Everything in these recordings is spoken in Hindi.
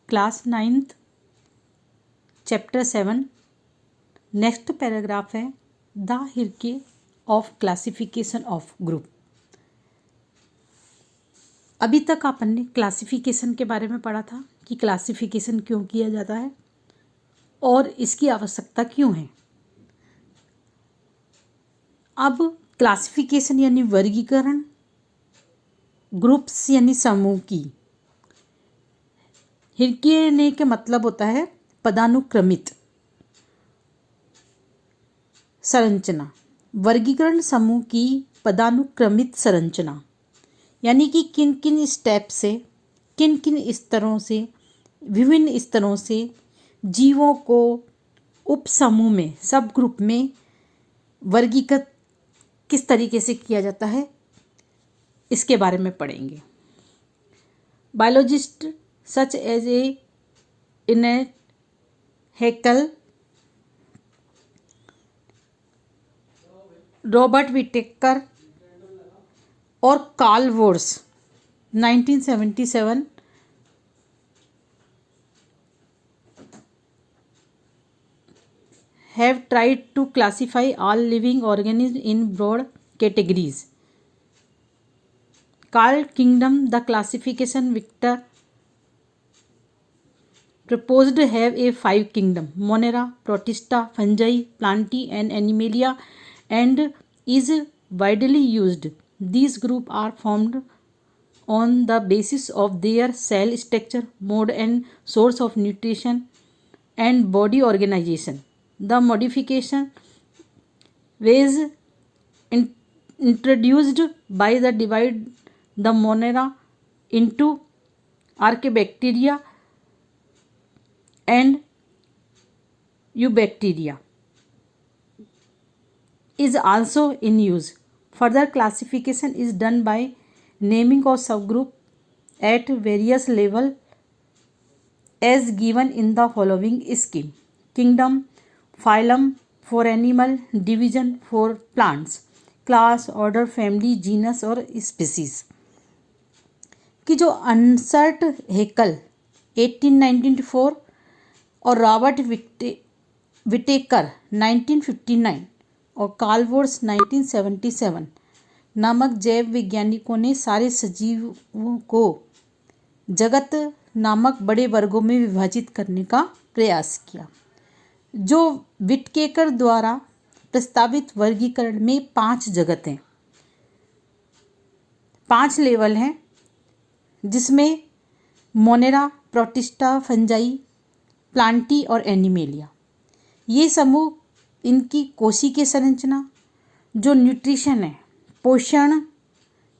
Class 9th chapter 7 next paragraph है the hierarchy of classification of group. अभी तक अपन ने क्लासिफिकेशन के बारे में पढ़ा था कि क्लासिफिकेशन क्यों किया जाता है और इसकी आवश्यकता क्यों है। अब क्लासिफिकेशन यानी वर्गीकरण, ग्रुप्स यानी समूह की, हिरके के मतलब होता है पदानुक्रमित संरचना। वर्गीकरण समूह की पदानुक्रमित संरचना यानी कि किन किन स्टेप से, किन किन स्तरों से, विभिन्न स्तरों से जीवों को उप समूह में, सब ग्रुप में वर्गीकृत किस तरीके से किया जाता है, इसके बारे में पढ़ेंगे। Biologist such as Ernst Haeckel, Robert Whittaker और Carl Woese 1977 have tried to classify all living organisms in broad categories called kingdom. The classification Victor proposed have a 5 kingdom: Monera, Protista, Fungi, Plantae and Animalia, and is widely used. These groups are formed on the basis of their cell structure, mode and source of nutrition and body organization. The modification was introduced by the divide the Monera into Archaebacteria and Eubacteria is also in use. Further classification is done by naming of subgroup at various level as given in the following scheme: kingdom, phylum for animal, division for plants, class, order, family, genus और species। कि जो अर्नस्ट हैकल 1894 और रॉबर्ट विटेकर 1959 और कार्ल वोर्स 1977 नामक जैव वैज्ञानिकों ने सारे सजीवों को जगत नामक बड़े वर्गों में विभाजित करने का प्रयास किया। जो विटकेकर द्वारा प्रस्तावित वर्गीकरण में 5 जगत हैं, 5 लेवल हैं, जिसमें मोनेरा, प्रोटिस्टा, फंजाई, प्लांटी और एनिमेलिया। ये समूह इनकी कोशिकीय संरचना, जो न्यूट्रिशन है, पोषण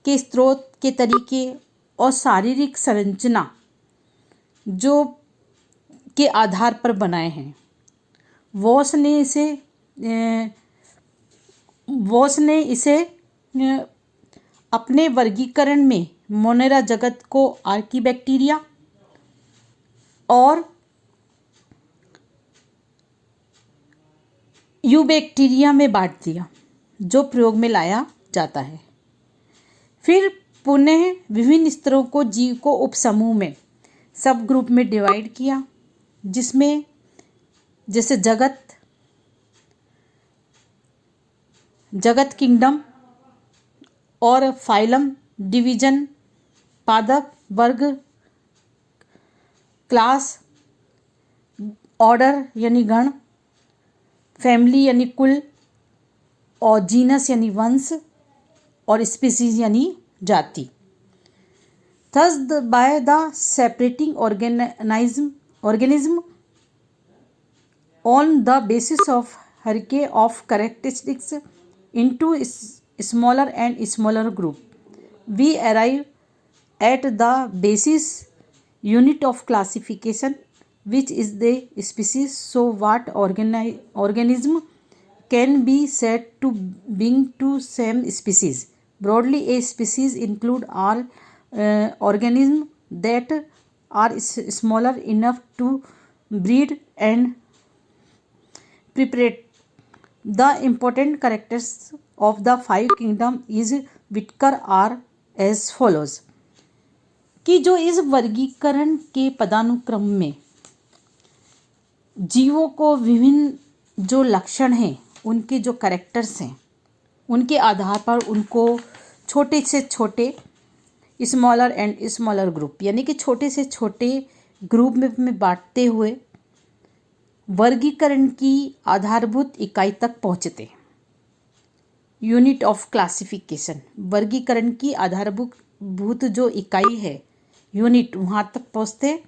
के स्रोत के तरीके और शारीरिक संरचना जो के आधार पर बनाए हैं। वॉस ने इसे अपने वर्गीकरण में मोनेरा जगत को आर्कीबैक्टीरिया और यूबैक्टीरिया में बांट दिया, जो प्रयोग में लाया जाता है। फिर पुनः विभिन्न स्तरों को जीव को उपसमूह में, सब ग्रुप में डिवाइड किया, जिसमें जैसे जगत किंगडम और फाइलम डिवीजन, पादप वर्ग, क्लास ऑर्डर यानी गण, फैमिली यानी कुल, और जीनस यानी वंश, और स्पीसीज यानी जाति। Thus by the separating organism on the basis of hierarchy of characteristics into smaller and smaller group, we arrive at the basis unit of classification, which is the species. So what organism can be said to belong to same species? Broadly, a species include all organisms that are smaller enough to breed and proliferate. The important characters of the 5 kingdoms is Whitaker are as follows कि जो इस वर्गीकरण के पदानुक्रम में जीवों को विभिन्न जो लक्षण हैं, उनके जो कैरेक्टर्स हैं, उनके आधार पर उनको छोटे से छोटे स्मॉलर एंड स्मॉलर ग्रुप यानी कि छोटे से छोटे ग्रुप में बांटते हुए वर्गीकरण की आधारभूत इकाई तक पहुँचते। यूनिट ऑफ क्लासिफिकेशन, वर्गीकरण की आधारभूत जो इकाई है, यूनिट, वहाँ तक पहुँचते।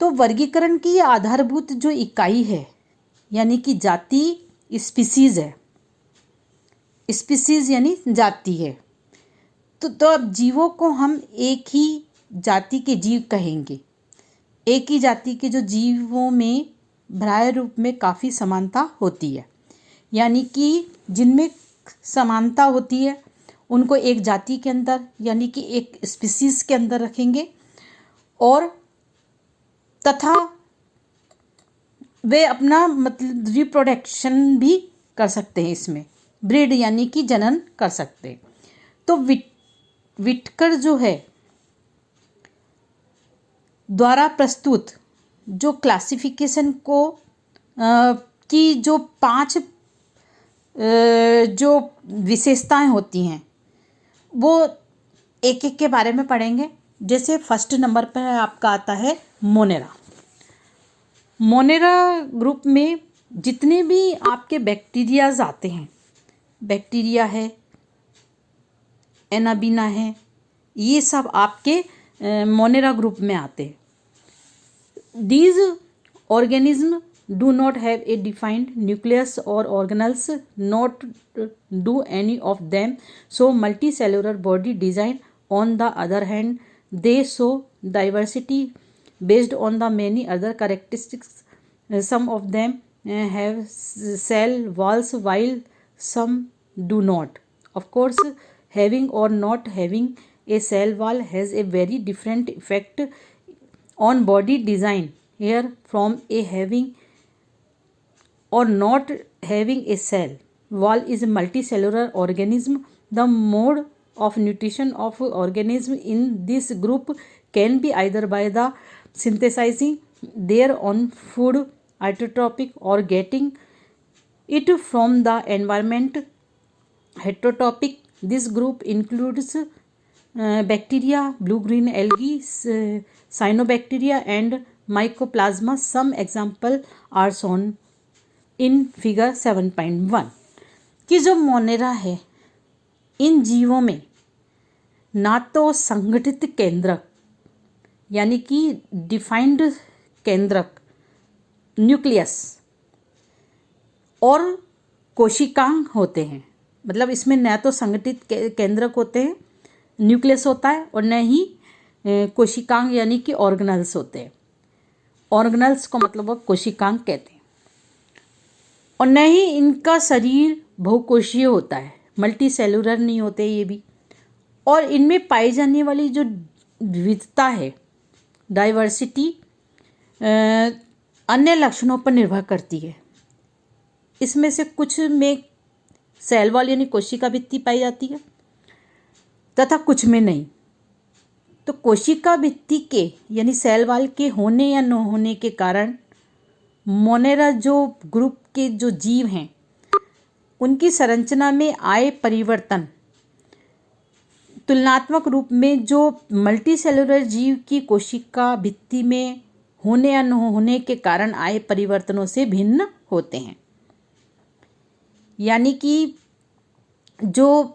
तो वर्गीकरण की आधारभूत जो इकाई है यानी कि जाति, स्पीसीज है, स्पीसीज यानी जाति है। तो अब जीवों को हम एक ही जाति के जीव कहेंगे। एक ही जाति के जो जीवों में बाह्य रूप में काफ़ी समानता होती है, यानी कि जिनमें समानता होती है उनको एक जाति के अंदर यानी कि एक स्पीसीज के अंदर रखेंगे, और तथा वे अपना मतलब रिप्रोडक्शन भी कर सकते हैं, इसमें ब्रीड यानी कि जनन कर सकते हैं। तो विटकर जो है द्वारा प्रस्तुत जो क्लासिफिकेशन को की जो 5 जो विशेषताएं होती हैं वो एक एक के बारे में पढ़ेंगे। जैसे फर्स्ट नंबर पर आपका आता है मोनेरा। मोनेरा ग्रुप में जितने भी आपके बैक्टीरियाज आते हैं, बैक्टीरिया है, एनाबीना है, ये सब आपके मोनेरा ग्रुप में आते हैं। These organisms do not have a defined nucleus or organelles, not do any of them so multicellular body design. On the other hand, they show diversity based on the many other characteristics. Some of them have cell walls while some do not. Of course, having or not having a cell wall has a very different effect on body design. Here from a having or not having a cell wall is a multicellular organism. The mode of nutrition of organism in this group can be either by the synthesizing their own food, autotrophic, or getting it from the environment, heterotrophic. This group includes bacteria, blue-green algae, cyanobacteria and mycoplasma. Some example are shown in figure 7.1 कि जो मोनेरा है, इन जीवों में ना तो संगठित केंद्रक यानी कि डिफाइंड केंद्रक न्यूक्लियस और कोशिकांग होते हैं। मतलब इसमें न तो संगठित केंद्रक होते हैं, न्यूक्लियस होता है, और न ही कोशिकांग यानी कि ऑर्गेनल्स होते हैं। ऑर्गेनल्स को मतलब वो कोशिकांग कहते हैं। और न ही इनका शरीर बहुकोशीय होता है, मल्टी सेलुलर नहीं होते ये भी। और इनमें पाई जाने वाली जो विविधता है, डाइवर्सिटी, अन्य लक्षणों पर निर्भर करती है। इसमें से कुछ में सेल वॉल यानी कोशिका भित्ति पाई जाती है तथा कुछ में नहीं। तो कोशिका भित्ति के यानी सेल वॉल के होने या न होने के कारण मोनेरा जो ग्रुप के जो जीव हैं उनकी संरचना में आए परिवर्तन तुलनात्मक रूप में जो मल्टी सेलुलर जीव की कोशिका भित्ति में होने या न होने के कारण आए परिवर्तनों से भिन्न होते हैं। यानी कि जो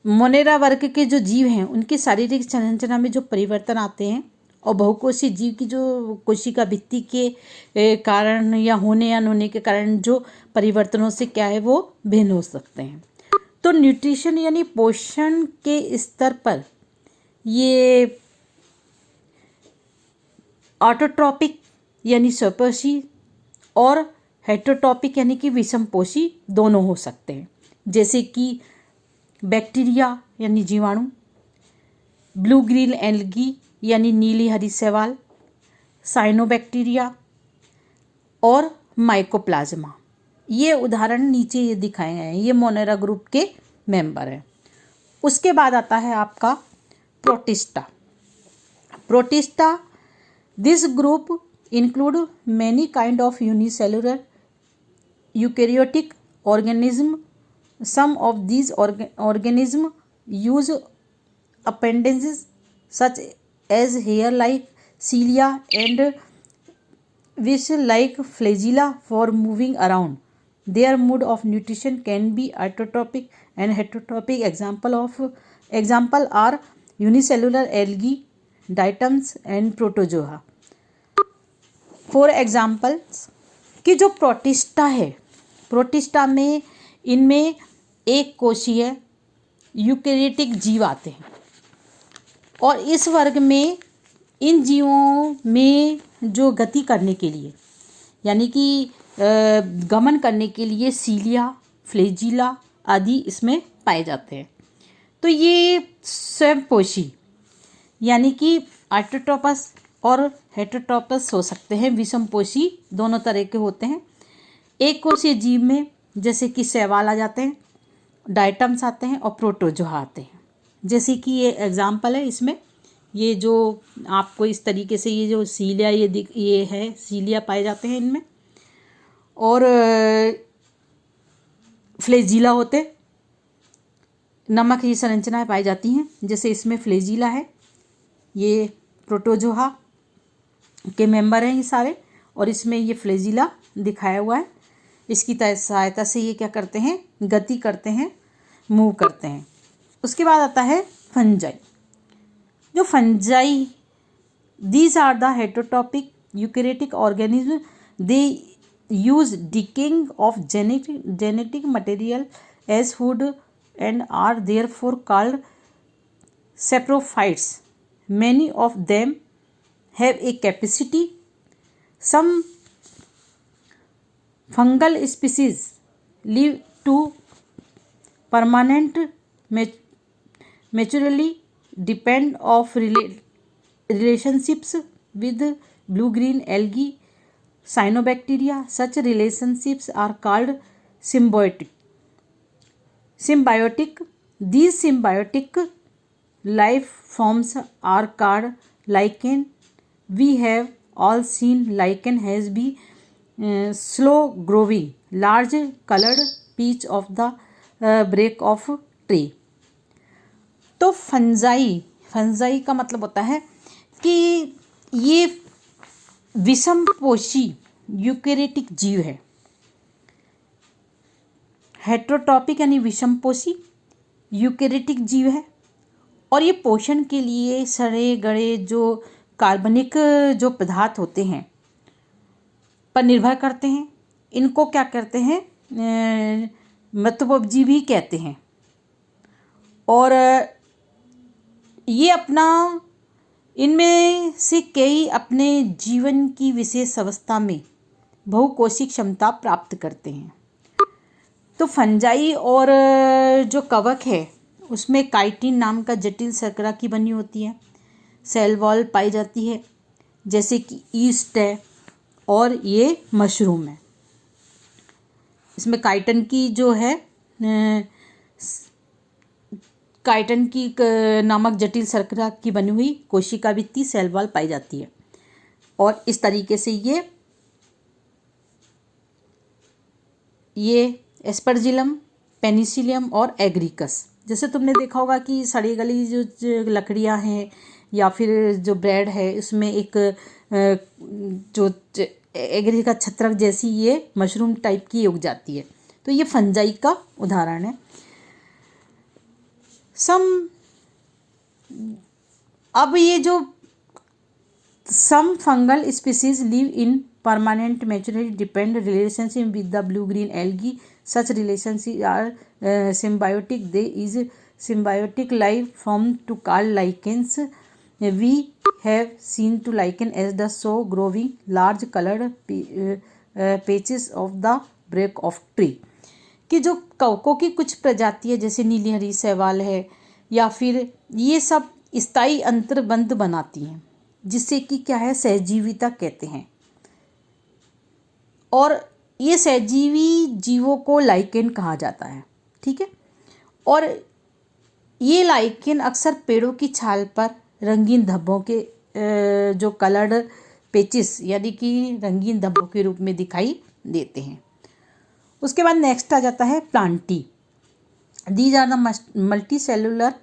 मोनेरा वर्ग के जो जीव हैं उनकी शारीरिक संरचना में जो परिवर्तन आते हैं और बहुकोशीय जीव की जो कोशिका भित्ति के कारण या होने या न होने के कारण जो परिवर्तनों से क्या है वो भिन्न हो सकते हैं। तो न्यूट्रिशन यानी पोषण के स्तर पर ये ऑटोट्रॉपिक यानी स्वपोषी और हेटेरोट्रॉपिक यानी कि विषमपोषी दोनों हो सकते हैं। जैसे कि बैक्टीरिया यानी जीवाणु, ब्लू ग्रीन एल्गी यानी नीली हरी शैवाल, साइनोबैक्टीरिया और माइकोप्लाज्मा। ये उदाहरण नीचे ये दिखाए गए हैं, ये मोनेरा ग्रुप के मेंबर हैं। उसके बाद आता है आपका protista. Protista, this group include many kind of unicellular eukaryotic organism. Some of these organism use appendages such as hair like cilia and wish like flagella for moving around. Their mode of nutrition can be autotrophic and heterotrophic. Example are unicellular algae, diatoms and protozoa. For examples कि जो प्रोटिस्टा है, प्रोटिस्टा में इनमें एक कोशीय यूकेरियोटिक जीव आते हैं और इस वर्ग में इन जीवों में जो गति करने के लिए यानी कि गमन करने के लिए सीलिया, फ्लैजिला आदि इसमें पाए जाते हैं। तो ये स्वयंपोषी यानी कि ऑटोट्रोपस और हेटेरोट्रोपस हो सकते हैं, विषमपोषी दोनों तरह के होते हैं। एक कोशीय जीव में जैसे कि शैवाल आ जाते हैं, डायटम्स आते हैं और प्रोटोजोआ आते हैं। जैसे कि ये एग्जाम्पल है, इसमें ये जो आपको इस तरीके से ये जो सीलिया ये है, सीलिया पाए जाते हैं इनमें, और फ्लैजिला होते, नमक ये संरचनाएं पाई जाती हैं। जैसे इसमें फ्लैजिला है, ये प्रोटोजोआ के मेंबर हैं ये सारे, और इसमें ये फ्लैजिला दिखाया हुआ है। इसकी सहायता से ये क्या करते हैं, गति करते हैं, मूव करते हैं। उसके बाद आता है फंजाई। जो fungi, these are the heterotrophic eukaryotic organism, they use decaying of genetic material as food and are therefore called saprophytes. Many of them have a capacity. Some fungal species live to permanent maturely depend of relationships with blue-green algae, cyanobacteria. Such relationships are called symbiotic. These symbiotic life forms are called lichen. We have all seen lichen has been slow growing large colored piece of the bark of tree. तो फंजाई का मतलब होता है कि ये विषमपोषी यूकेरियोटिक जीव है। हेटेरोट्रोपिक यानी विषमपोषी यूकेरियोटिक जीव है और ये पोषण के लिए सड़े गड़े जो कार्बनिक जो पदार्थ होते हैं पर निर्भर करते हैं। इनको क्या करते हैं, मतभोजी कहते हैं। और ये अपना इनमें से कई अपने जीवन की विशेष अवस्था में बहुकोशीय क्षमता प्राप्त करते हैं। तो फंजाई और जो कवक है उसमें काइटिन नाम का जटिल शर्करा की बनी होती है, सेल वॉल पाई जाती है, जैसे कि ईस्ट है और ये मशरूम है। इसमें काइटिन की जो है काइटिन की नामक जटिल शर्करा की बनी हुई कोशिका भित्ति सेल वॉल पाई जाती है। और इस तरीके से ये एस्परजिलम, पेनिसिलियम और एग्रिकस, जैसे तुमने देखा होगा कि सड़ी गली जो लकड़ियां हैं या फिर जो ब्रेड है उसमें एक जो एग्री का छत्रक जैसी ये मशरूम टाइप की उग जाती है। तो ये फंजाई का उदाहरण है। अब ये जो some fungal species live in permanent maturity depend relationship with the blue green algae. Such relationships are symbiotic. There is symbiotic life form to call lichens. We have seen to lichen as the slow growing large colored patches of the bark of tree. कि जो कवकों की कुछ प्रजातियाँ जैसे नीली हरी शैवाल है या फिर ये सब स्थायी अंतर्बंध बनाती हैं जिससे कि क्या है, सहजीविता कहते हैं। और ये सहजीवी जीवों को लाइकेन कहा जाता है, ठीक है। और ये लाइकेन अक्सर पेड़ों की छाल पर रंगीन धब्बों के जो कलर्ड पेचिस यानी कि रंगीन धब्बों के रूप में दिखाई देते हैं। उसके बाद नेक्स्ट आ जाता है plantae. These are the multi cellular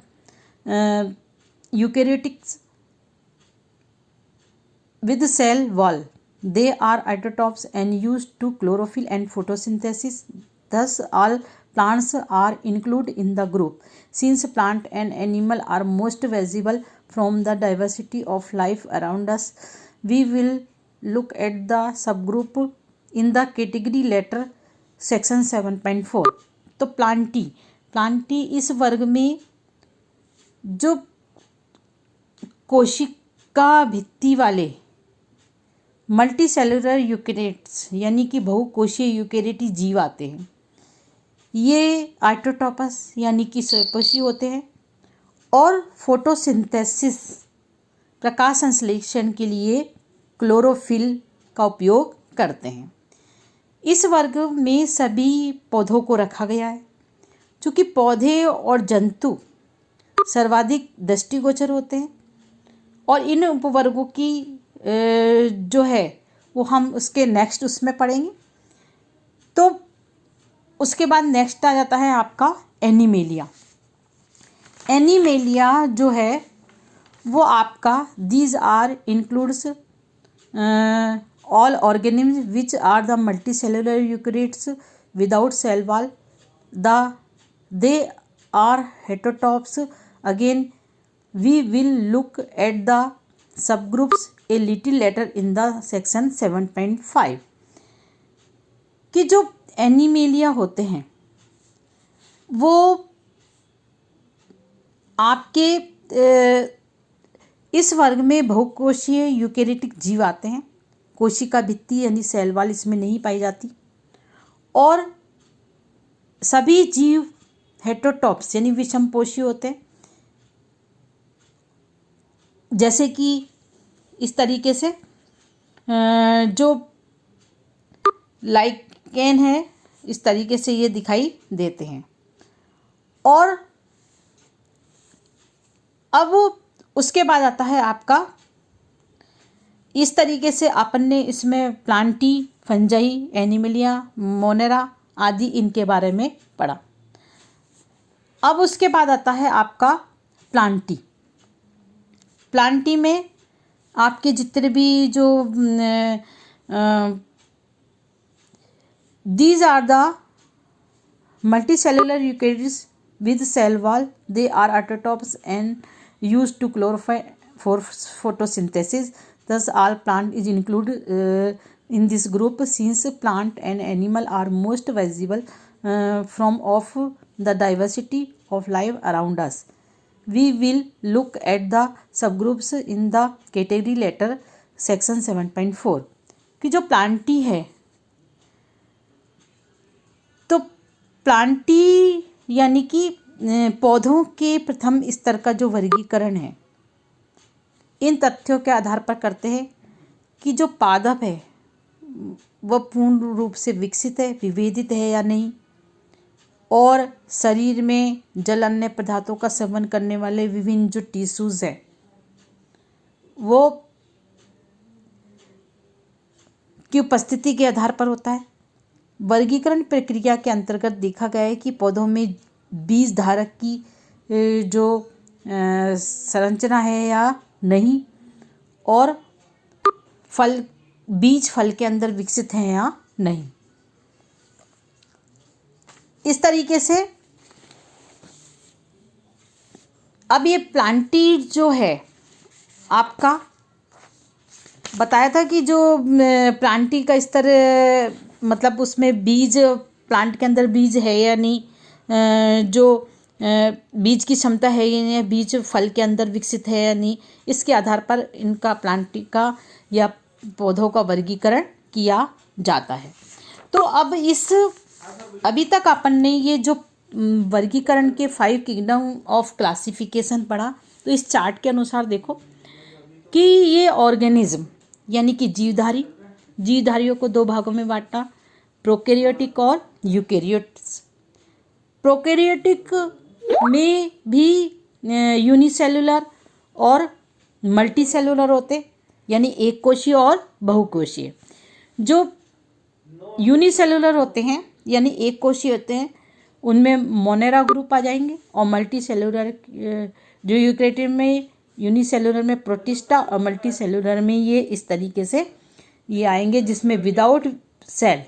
eukaryotics with cell wall. They are autotrophs and used to chlorophyll and photosynthesis. Thus, all plants are included in the group. Since plant and animal are most visible from the diversity of life around us, we will look at the subgroup in the category later section 7.4. तो प्लांटी इस वर्ग में जो कोशिका भित्ति वाले मल्टी सेलुलर यूकेरियोट्स यानी कि बहुकोशीय यूकेरियोटिक जीव आते हैं। ये आइटोटॉपस यानी कि स्वयंपोषी होते हैं और फोटोसिंथेसिस प्रकाश संश्लेषण के लिए क्लोरोफिल का उपयोग करते हैं। इस वर्ग में सभी पौधों को रखा गया है। चूँकि पौधे और जंतु सर्वाधिक दृष्टिगोचर होते हैं और इन उपवर्गों की जो है वो हम उसके नेक्स्ट उसमें पढ़ेंगे। तो उसके बाद नेक्स्ट आ जाता है आपका एनिमेलिया। एनिमेलिया जो है वो आपका these are includes all organisms which are the multi cellular eukaryotes without cell wall. They are heterotrophs. Again we will look at the subgroups a little later in the section 7.5 कि जो एनिमेलिया होते हैं वो आपके इस वर्ग में बहुकोशीय यूकेरियोटिक जीव आते हैं। कोशिका भित्ति यानी सेल वॉल इसमें नहीं पाई जाती और सभी जीव हेटरोट्रॉप्स यानी विषमपोषी होते हैं। जैसे कि इस तरीके से जो लाइकेन है इस तरीके से ये दिखाई देते हैं। और अब उसके बाद आता है आपका इस तरीके से अपन ने इसमें प्लांटी, फंजाई, एनिमेलिया, मोनेरा आदि इनके बारे में पढ़ा। अब उसके बाद आता है आपका प्लांटी। प्लांटी में आपके जितने भी जो these are the multi cellular eukaryotes with cell wall. They are autotrophs and use to chlorophyll for photosynthesis. Thus all plant is included in this group since plant and animal are most visible from of the diversity of life around us. We will look at the subgroups in the category later section 7.4 कि जो प्लांटी है तो प्लांटी यानी कि पौधों के प्रथम स्तर का जो वर्गीकरण है इन तथ्यों के आधार पर करते हैं कि जो पादप है वह पूर्ण रूप से विकसित है, विभेदित है या नहीं, और शरीर में जल अन्य पदार्थों का सेवन करने वाले विभिन्न जो टिश्यूज़ हैं वो की उपस्थिति के आधार पर होता है। वर्गीकरण प्रक्रिया के अंतर्गत देखा गया है कि पौधों में बीज धारक की जो संरचना है या नहीं, और बीज फल के अंदर विकसित हैं या नहीं। इस तरीके से अब ये प्लांटी जो है आपका बताया था कि जो प्लांटी का स्तर मतलब उसमें बीज प्लांट के अंदर बीज है या नहीं, जो बीज की क्षमता है या नहीं, बीज फल के अंदर विकसित है या नहीं, इसके आधार पर इनका प्लांटी का या पौधों का वर्गीकरण किया जाता है। तो अब अभी तक अपन ने ये जो वर्गीकरण के 5 किंगडम ऑफ क्लासिफिकेशन पढ़ा। तो इस चार्ट के अनुसार देखो कि ये ऑर्गेनिज्म यानी कि जीवधारियों को 2 भागों में बांटा, प्रोकैरियोटिक और यूकेरियोट्स। प्रोकैरियोटिक में भी यूनिसेलुलर और मल्टीसेलुलर होते, यानी एक कोशीय और बहुकोशीय। जो यूनिसेलुलर होते हैं यानी एक कोशीय होते हैं उनमें मोनेरा ग्रुप आ जाएंगे, और मल्टीसेलुलर जो यूकेरियोट में यूनिसेलुलर में प्रोटिस्टा और मल्टीसेलुलर में ये इस तरीके से ये आएंगे, जिसमें विदाउट सेल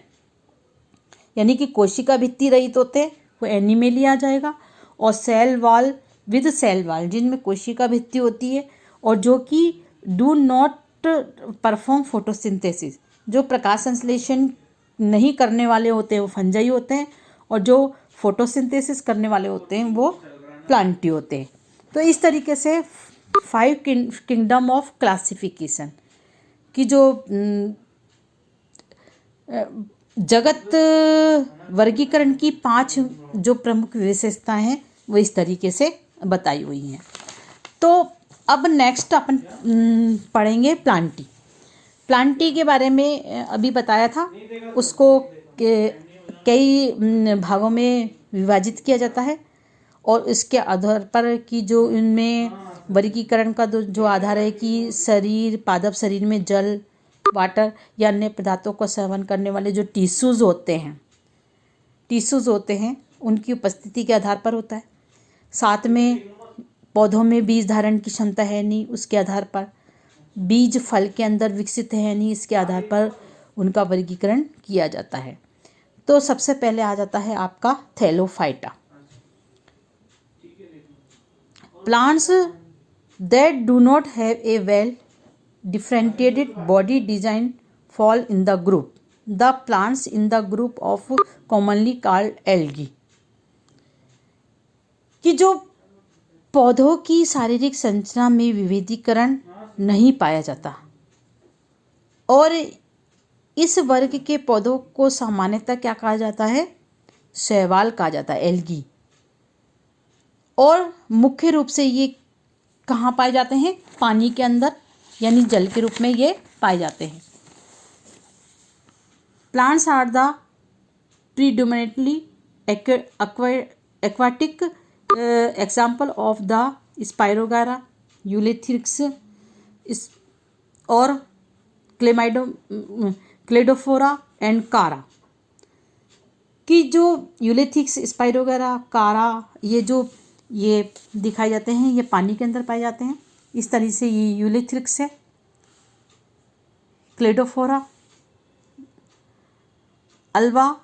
यानी कि कोशिका भित्ति रहित होते हैं वो एनिमेलिया आ जाएगा, और cell wall with cell wall जिनमें कोशिका भित्ति होती है और जो कि डू नॉट परफॉर्म फोटोसिंथेसिस, जो प्रकाश संश्लेषण नहीं करने वाले होते हैं वो फंजाई होते हैं, और जो फोटोसिंथेसिस करने वाले होते हैं वो प्लांटी होते हैं। तो इस तरीके से 5 किंगडम ऑफ क्लासिफिकेशन की जो जगत वर्गीकरण की 5 जो प्रमुख विशेषताएं हैं वो इस तरीके से बताई हुई हैं। तो अब नेक्स्ट अपन पढ़ेंगे प्लांटी। प्लांटी के बारे में अभी बताया था, उसको कई भागों में विभाजित किया जाता है, और इसके आधार पर कि जो इनमें वर्गीकरण का जो आधार है कि शरीर पादप शरीर में जल वाटर या अन्य पदार्थों का सेवन करने वाले जो टिश्यूज़ होते हैं उनकी उपस्थिति के आधार पर होता है। साथ में पौधों में बीज धारण की क्षमता है नहीं, उसके आधार पर बीज फल के अंदर विकसित है नहीं, इसके आधार पर उनका वर्गीकरण किया जाता है। तो सबसे पहले आ जाता है आपका Thallophyta. Plants that do not have a well differentiated body design fall in the group. The plants in the group of commonly called algae. कि जो पौधों की शारीरिक संरचना में विविधीकरण नहीं पाया जाता और इस वर्ग के पौधों को सामान्यतः क्या कहा जाता है? शैवाल कहा जाता है, एल्गी। और मुख्य रूप से ये कहाँ पाए जाते हैं? पानी के अंदर यानी जल के रूप में ये पाए जाते हैं। Plants are the predominantly aquatic example of the Spirogyra, Ulothrix और क्लेडोफोरा एंड कारा। कि जो यूलेथिक्स, स्पाइरोगारा, कारा ये दिखाए जाते हैं, ये पानी के अंदर पाए जाते हैं। इस तरह से ये यूलेथिरिक्स है। क्लेडोफोरा, अल्वा,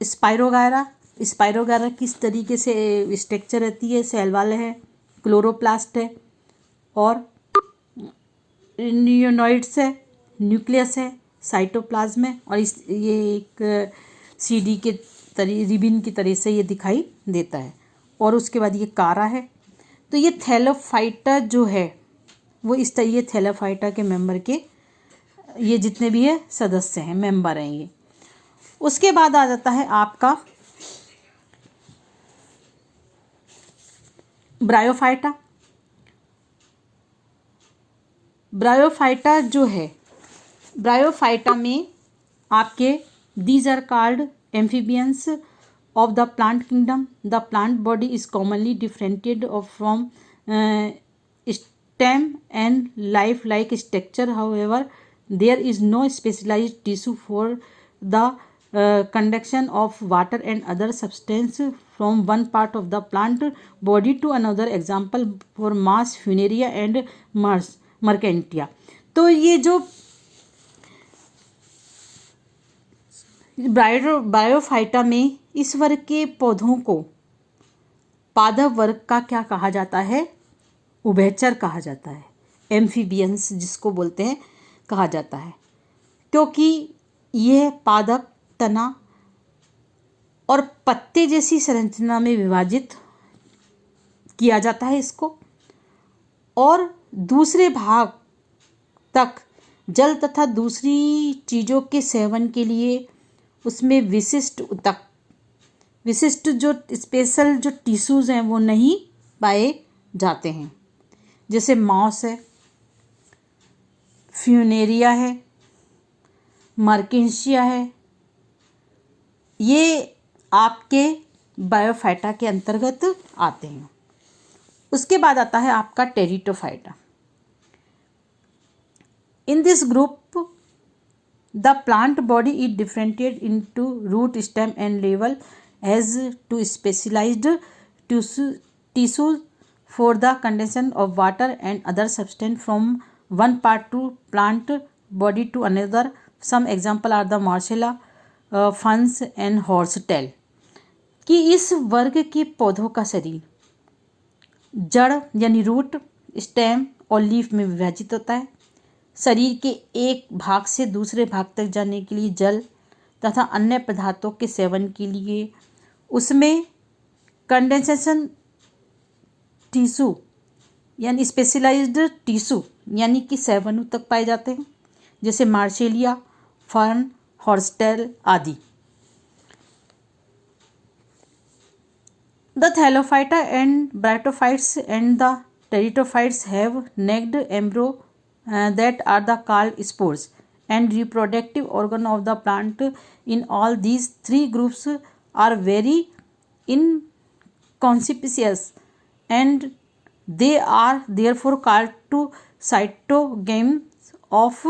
स्पाइरोगारा किस तरीके से स्ट्रक्चर रहती है? सेल वाल है, क्लोरोप्लास्ट है, और नियोनॉइड्स है, न्यूक्लियस है, साइटोप्लाज्म है, और ये एक सीडी के रिबिन की तरह से ये दिखाई देता है। और उसके बाद ये कारा है। तो ये थैलोफाइटा जो है वो इस तरह थैलोफाइटा के मेंबर के ये जितने भी है सदस्य हैं, मेंबर हैं ये। उसके बाद आ जाता है आपका ब्रायोफाइटा। ब्रायोफाइटा जो है, ब्रायोफाइटा में आपके these are called amphibians of the plant kingdom. The plant body is commonly differentiated from stem and leaf-like structure. However, there is no specialized tissue for the conduction of water and other substance from one part of the plant body to another. Example for Mars funaria and Mars mercantia. तो ये जो ब्रायोफाइटा में इस वर्ग के पौधों को पादप वर्ग का क्या कहा जाता है? उभयचर कहा जाता है, एम्फीबियंस जिसको बोलते हैं कहा जाता है, क्योंकि यह पादप, तना और पत्ते जैसी संरचना में विभाजित किया जाता है इसको, और दूसरे भाग तक जल तथा दूसरी चीज़ों के सेवन के लिए उसमें विशिष्ट जो स्पेशल जो टिश्यूज़ हैं वो नहीं पाए जाते हैं। जैसे मॉस है, फ्यूनेरिया है, मार्केंशिया है, ये आपके ब्रायोफाइटा के अंतर्गत आते हैं। उसके बाद आता है आपका Pteridophyta. In this group the plant body is differentiated into root, stem and level as to specialized tissues for the condensation of water and other substance from one part to plant body to another. Some example are the Marsilea, ferns and horsetail. कि इस वर्ग के पौधों का शरीर जड़ यानी रूट, स्टेम और लीफ में विभाजित होता है। शरीर के एक भाग से दूसरे भाग तक जाने के लिए जल तथा अन्य पदार्थों के सेवन के लिए उसमें कंडेंसेशन टिश्यू यानी स्पेशलाइज्ड टिश्यू यानी कि सेवन तक पाए जाते हैं, जैसे मार्शेलिया, फर्न, हॉर्सटेल आदि। The Thallophyta and Bryophytes and the Pteridophytes have naked embryo that are the called spores and reproductive organ of the plant. In all these three groups are very inconspicuous and they are therefore called to cytogames of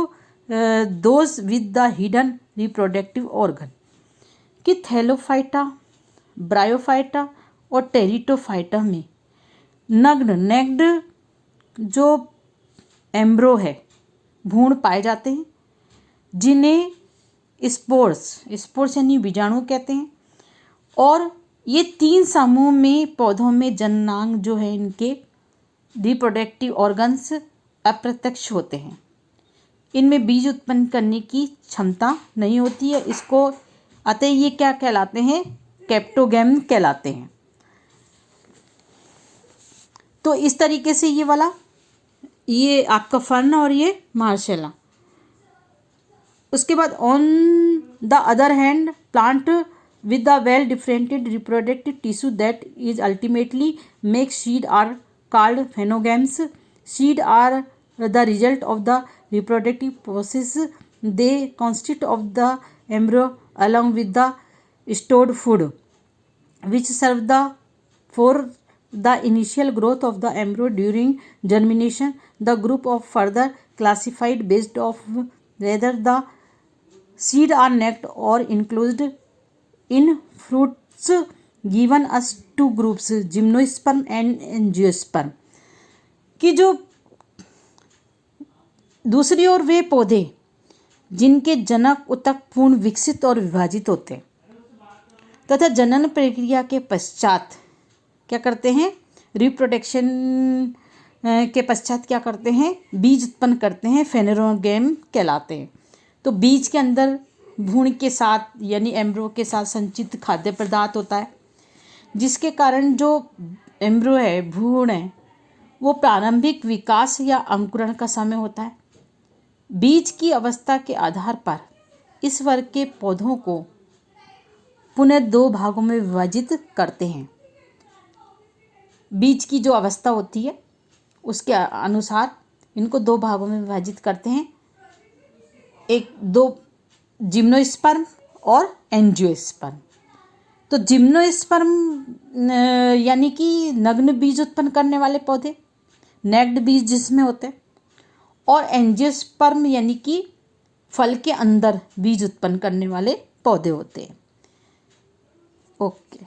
those with the hidden reproductive organ. कि थैलोफाइटा, ब्रायोफाइटा और टेरिडोफाइटा में नेक्ड जो एम्ब्रो है, भ्रूण पाए जाते हैं, जिन्हें स्पोर्स यानी बीजाणु कहते हैं। और ये तीन समूह में पौधों में जननांग जो है इनके रिप्रोडक्टिव ऑर्गन्स अप्रत्यक्ष होते हैं। इनमें बीज उत्पन्न करने की क्षमता नहीं होती है। इसको अतः ये क्या कहलाते हैं? कैप्टोगैम कहलाते हैं। तो इस तरीके से ये आपका फर्न और ये मार्शेला। उसके बाद on the other hand plant with the well differentiated reproductive tissue that is ultimately make seed are called phanerogames. Seed are the result of the reproductive process. They consist of the embryo along with the stored food which serve for the initial growth of the embryo during germination. The group of further classified based of whether the seed are naked or enclosed in fruits given us two groups gymnosperm and angiosperm। कि जो दूसरी ओर वे पौधे जिनके जनक उतक पूर्ण विकसित और विभाजित होते हैं तथा जनन प्रक्रिया के पश्चात क्या करते हैं? रिप्रोडक्शन के पश्चात क्या करते हैं? बीज उत्पन्न करते हैं, फेनेरोगैम कहलाते हैं। तो बीज के अंदर भ्रूण के साथ यानी एम्ब्रो के साथ संचित खाद्य पदार्थ होता है, जिसके कारण जो एम्ब्रो है, भ्रूण है, वो प्रारंभिक विकास या अंकुरण का समय होता है। बीज की अवस्था के आधार पर इस वर्ग के पौधों को पुनः दो भागों में विभाजित करते हैं। बीज की जो अवस्था होती है उसके अनुसार इनको दो भागों में विभाजित करते हैं, दो जिम्नोस्पर्म और एंजियोस्पर्म। तो जिम्नोस्पर्म यानी कि नग्न बीज उत्पन्न करने वाले पौधे, नेक्ड बीज जिसमें होते हैं, और एंजियोस्पर्म यानी कि फल के अंदर बीज उत्पन्न करने वाले पौधे होते हैं। ओके।